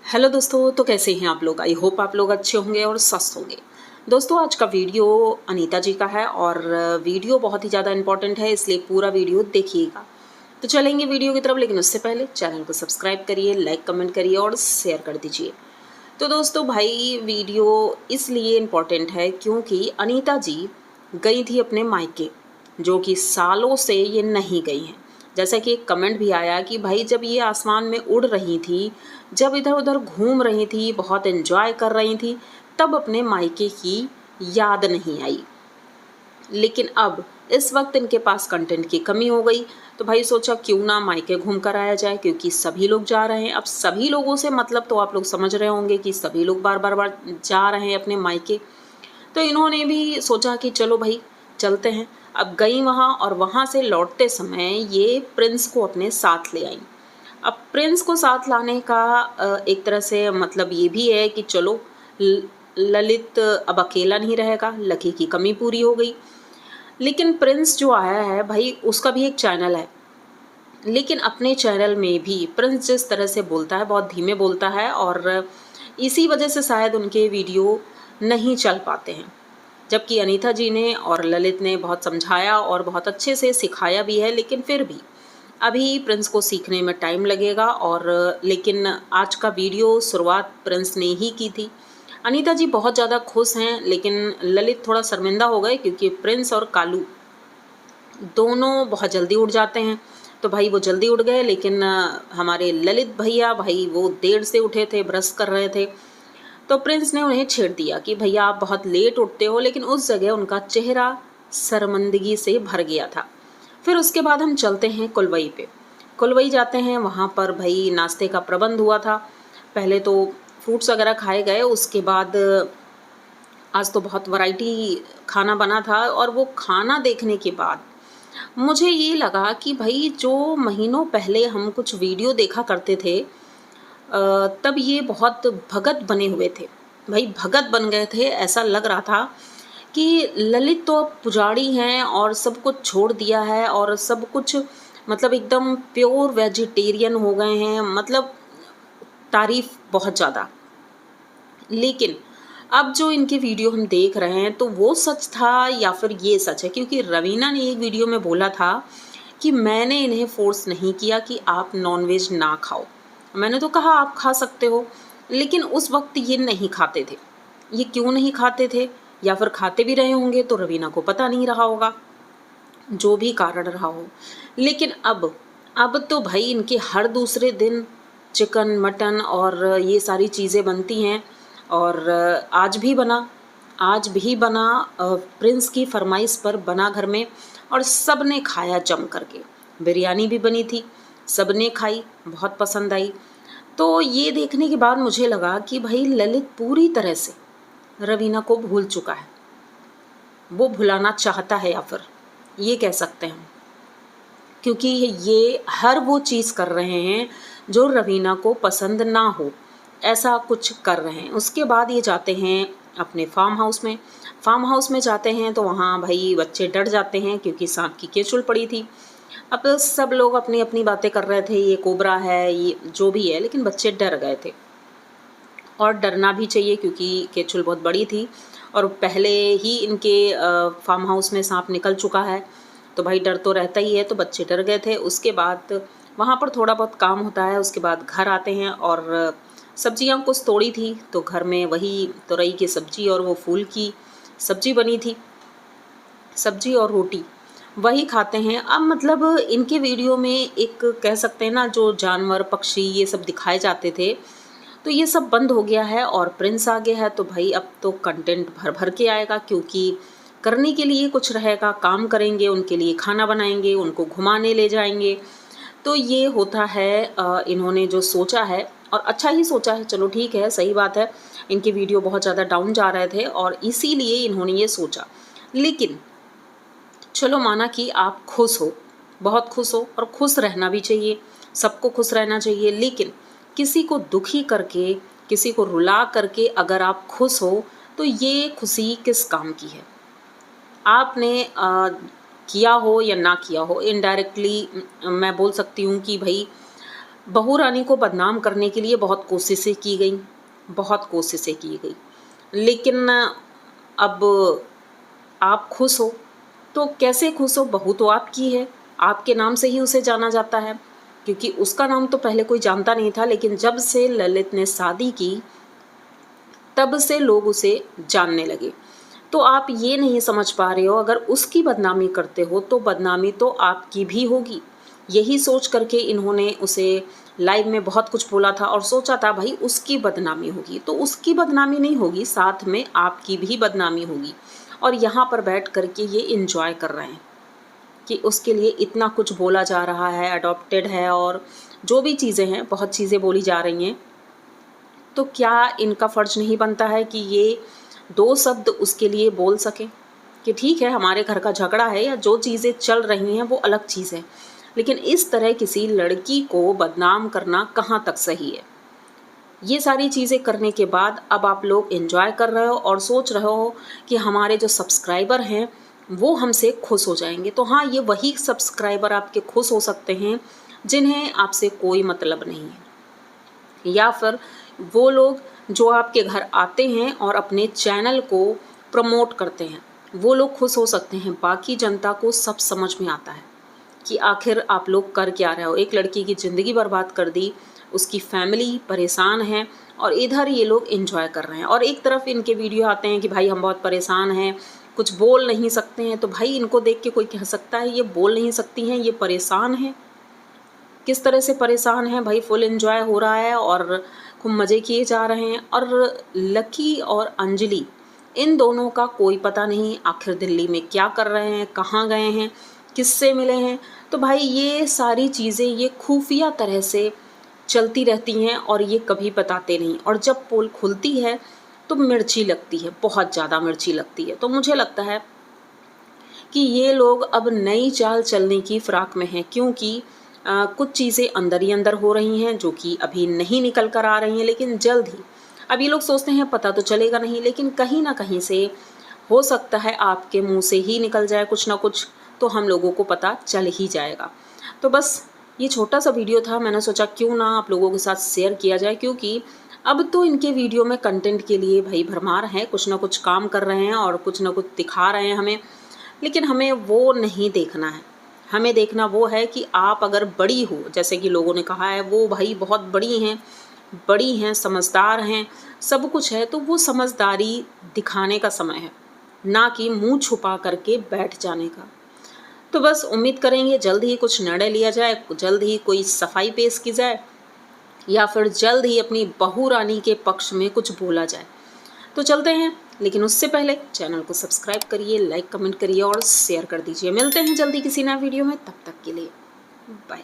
Hello दोस्तों, तो कैसे हैं आप लोग। आई होप आप लोग अच्छे होंगे और स्वस्थ होंगे। दोस्तों, आज का वीडियो अनीता जी का है और वीडियो बहुत ही ज़्यादा इंपॉर्टेंट है, इसलिए पूरा वीडियो देखिएगा। तो चलेंगे वीडियो की तरफ, लेकिन उससे पहले चैनल को सब्सक्राइब करिए, लाइक कमेंट करिए और शेयर कर दीजिए। तो दोस्तों भाई, वीडियो इसलिए इम्पॉर्टेंट है क्योंकि अनीता जी गई थी अपने मायके, जो कि सालों से ये नहीं गई हैं। जैसा कि एक कमेंट भी आया कि भाई जब ये आसमान में उड़ रही थी, जब इधर उधर घूम रही थी, बहुत एंजॉय कर रही थी, तब अपने मायके की याद नहीं आई। लेकिन अब इस वक्त इनके पास कंटेंट की कमी हो गई, तो भाई सोचा क्यों ना मायके घूम कर आया जाए, क्योंकि सभी लोग जा रहे हैं। अब सभी लोगों से मतलब तो आप लोग समझ रहे होंगे कि सभी लोग बार बार बार जा रहे हैं अपने मायके। तो इन्होंने भी सोचा कि चलो भाई चलते हैं। अब गई वहाँ और वहाँ से लौटते समय ये प्रिंस को अपने साथ ले आई। अब प्रिंस को साथ लाने का एक तरह से मतलब ये भी है कि चलो ललित अब अकेला नहीं रहेगा, लकी की कमी पूरी हो गई। लेकिन प्रिंस जो आया है भाई, उसका भी एक चैनल है, लेकिन अपने चैनल में भी प्रिंस जिस तरह से बोलता है, बहुत धीमे बोलता है और इसी वजह से शायद उनके वीडियो नहीं चल पाते हैं। जबकि अनीता जी ने और ललित ने बहुत समझाया और बहुत अच्छे से सिखाया भी है, लेकिन फिर भी अभी प्रिंस को सीखने में टाइम लगेगा। और लेकिन आज का वीडियो शुरुआत प्रिंस ने ही की थी। अनीता जी बहुत ज़्यादा खुश हैं, लेकिन ललित थोड़ा शर्मिंदा हो गए क्योंकि प्रिंस और कालू दोनों बहुत जल्दी उड़ जाते हैं। तो भाई वो जल्दी उड़ गए, लेकिन हमारे ललित भैया भाई वो देर से उठे थे, ब्रश कर रहे थे। तो प्रिंस ने उन्हें छेड़ दिया कि भैया आप बहुत लेट उठते हो, लेकिन उस जगह उनका चेहरा शर्मिंदगी से भर गया था। फिर उसके बाद हम चलते हैं कुलवई पे। कुलवई जाते हैं, वहाँ पर भाई नाश्ते का प्रबंध हुआ था। पहले तो फ्रूट्स वगैरह खाए गए, उसके बाद आज तो बहुत वैरायटी खाना बना था। और वो खाना देखने के बाद मुझे ये लगा कि भाई जो महीनों पहले हम कुछ वीडियो देखा करते थे, तब ये बहुत भगत बने हुए थे। भाई भगत बन गए थे, ऐसा लग रहा था कि ललित तो अब पुजारी हैं और सब कुछ छोड़ दिया है और सब कुछ मतलब एकदम प्योर वेजिटेरियन हो गए हैं, मतलब तारीफ बहुत ज़्यादा। लेकिन अब जो इनके वीडियो हम देख रहे हैं, तो वो सच था या फिर ये सच है, क्योंकि रवीना ने एक वीडियो में बोला था कि मैंने इन्हें फोर्स नहीं किया कि आप नॉनवेज ना खाओ। मैंने तो कहा आप खा सकते हो, लेकिन उस वक्त ये नहीं खाते थे। ये क्यों नहीं खाते थे, या फिर खाते भी रहे होंगे तो रवीना को पता नहीं रहा होगा, जो भी कारण रहा हो। लेकिन अब तो भाई इनके हर दूसरे दिन चिकन मटन और ये सारी चीज़ें बनती हैं। और आज भी बना प्रिंस की फरमाइश पर बना घर में, और सब ने खाया जम करके। बिरयानी भी बनी थी, सब ने खाई, बहुत पसंद आई। तो ये देखने के बाद मुझे लगा कि भाई ललित पूरी तरह से रवीना को भूल चुका है, वो भुलाना चाहता है, या फिर ये कह सकते हैं, क्योंकि ये हर वो चीज़ कर रहे हैं जो रवीना को पसंद ना हो, ऐसा कुछ कर रहे हैं। उसके बाद ये जाते हैं अपने फार्म हाउस में जाते हैं, तो वहाँ भाई बच्चे डर जाते हैं क्योंकि सांप की केचुल पड़ी थी। अब सब लोग अपनी अपनी बातें कर रहे थे, ये कोबरा है, ये जो भी है, लेकिन बच्चे डर गए थे। और डरना भी चाहिए क्योंकि केचुल बहुत बड़ी थी और पहले ही इनके फार्म हाउस में सांप निकल चुका है, तो भाई डर तो रहता ही है। तो बच्चे डर गए थे। उसके बाद वहाँ पर थोड़ा बहुत काम होता है, उसके बाद घर आते हैं और सब्जियाँ कुछ तोड़ी थी, तो घर में वही तुरई की सब्जी और वो फूल की सब्जी बनी थी, सब्जी और रोटी वही खाते हैं। अब मतलब इनके वीडियो में एक कह सकते हैं ना, जो जानवर पक्षी ये सब दिखाए जाते थे, तो ये सब बंद हो गया है और प्रिंस आ गया है। तो भाई अब तो कंटेंट भर भर के आएगा, क्योंकि करने के लिए कुछ रहेगा, काम करेंगे, उनके लिए खाना बनाएंगे, उनको घुमाने ले जाएंगे। तो ये होता है इन्होंने जो सोचा है, और अच्छा ही सोचा है, चलो ठीक है, सही बात है। इनके वीडियो बहुत ज़्यादा डाउन जा रहे थे और इसीलिए इन्होंने ये सोचा। लेकिन चलो माना कि आप खुश हो, बहुत खुश हो, और खुश रहना भी चाहिए, सबको खुश रहना चाहिए। लेकिन किसी को दुखी करके, किसी को रुला करके अगर आप खुश हो, तो ये खुशी किस काम की है। आपने किया हो या ना किया हो, इनडायरेक्टली मैं बोल सकती हूँ कि भाई बहू रानी को बदनाम करने के लिए बहुत कोशिशें की गई, बहुत कोशिशें की गई, लेकिन अब आप खुश हो तो कैसे खुश हो? बहू तो आपकी है, आपके नाम से ही उसे जाना जाता है, क्योंकि उसका नाम तो पहले कोई जानता नहीं था, लेकिन जब से ललित ने शादी की तब से लोग उसे जानने लगे। तो आप ये नहीं समझ पा रहे हो, अगर उसकी बदनामी करते हो तो बदनामी तो आपकी भी होगी। यही सोच करके इन्होंने उसे लाइव में बहुत कुछ बोला था और सोचा था भाई उसकी बदनामी होगी, तो उसकी बदनामी नहीं होगी, साथ में आपकी भी बदनामी होगी। और यहाँ पर बैठ करके ये इंजॉय कर रहे हैं कि उसके लिए इतना कुछ बोला जा रहा है, अडॉप्टेड है और जो भी चीज़ें हैं, बहुत चीज़ें बोली जा रही हैं। तो क्या इनका फ़र्ज़ नहीं बनता है कि ये 2 शब्द उसके लिए बोल सकें कि ठीक है, हमारे घर का झगड़ा है या जो चीज़ें चल रही हैं वो अलग चीज़ है, लेकिन इस तरह किसी लड़की को बदनाम करना कहाँ तक सही है? ये सारी चीज़ें करने के बाद अब आप लोग एंजॉय कर रहे हो और सोच रहे हो कि हमारे जो सब्सक्राइबर हैं वो हमसे खुश हो जाएंगे। तो हाँ, ये वही सब्सक्राइबर आपके खुश हो सकते हैं जिन्हें आपसे कोई मतलब नहीं है, या फिर वो लोग जो आपके घर आते हैं और अपने चैनल को प्रमोट करते हैं, वो लोग खुश हो सकते हैं। बाकी जनता को सब समझ में आता है कि आखिर आप लोग कर क्या रहे हो। एक लड़की की ज़िंदगी बर्बाद कर दी, उसकी फैमिली परेशान है और इधर ये लोग एंजॉय कर रहे हैं, और एक तरफ इनके वीडियो आते हैं कि भाई हम बहुत परेशान हैं, कुछ बोल नहीं सकते हैं। तो भाई इनको देख के कोई कह सकता है ये बोल नहीं सकती हैं, ये परेशान हैं? किस तरह से परेशान हैं भाई? फुल एंजॉय हो रहा है और खूब मज़े किए जा रहे हैं। और लकी और अंजलि, इन दोनों का कोई पता नहीं आखिर दिल्ली में क्या कर रहे हैं, कहाँ गए हैं, किससे मिले हैं। तो भाई ये सारी चीज़ें ये खुफिया तरह से चलती रहती हैं और ये कभी बताते नहीं, और जब पोल खुलती है तो मिर्ची लगती है, बहुत ज़्यादा मिर्ची लगती है। तो मुझे लगता है कि ये लोग अब नई चाल चलने की फ़िराक में हैं, क्योंकि कुछ चीज़ें अंदर ही अंदर हो रही हैं जो कि अभी नहीं निकल कर आ रही हैं, लेकिन जल्द ही। अब ये लोग सोचते हैं पता तो चलेगा नहीं, लेकिन कहीं ना कहीं से हो सकता है आपके मुंह से ही निकल जाए कुछ ना कुछ, तो हम लोगों को पता चल ही जाएगा। तो बस ये छोटा सा वीडियो था, मैंने सोचा क्यों ना आप लोगों के साथ शेयर किया जाए, क्योंकि अब तो इनके वीडियो में कंटेंट के लिए भाई भरमार है, कुछ ना कुछ काम कर रहे हैं और कुछ ना कुछ दिखा रहे हैं हमें, लेकिन हमें वो नहीं देखना है। हमें देखना वो है कि आप अगर बड़ी हो, जैसे कि लोगों ने कहा है वो भाई बहुत बड़ी हैं, समझदार हैं, सब कुछ है, तो वो समझदारी दिखाने का समय है, ना कि मुंह छुपा करके बैठ जाने का। तो बस उम्मीद करेंगे जल्द ही कुछ निर्णय लिया जाए, जल्द ही कोई सफाई पेश की जाए, या फिर जल्द ही अपनी बहू रानी के पक्ष में कुछ बोला जाए। तो चलते हैं, लेकिन उससे पहले चैनल को सब्सक्राइब करिए, लाइक कमेंट करिए और शेयर कर दीजिए। मिलते हैं जल्दी किसी नए वीडियो में, तब तक के लिए बाय।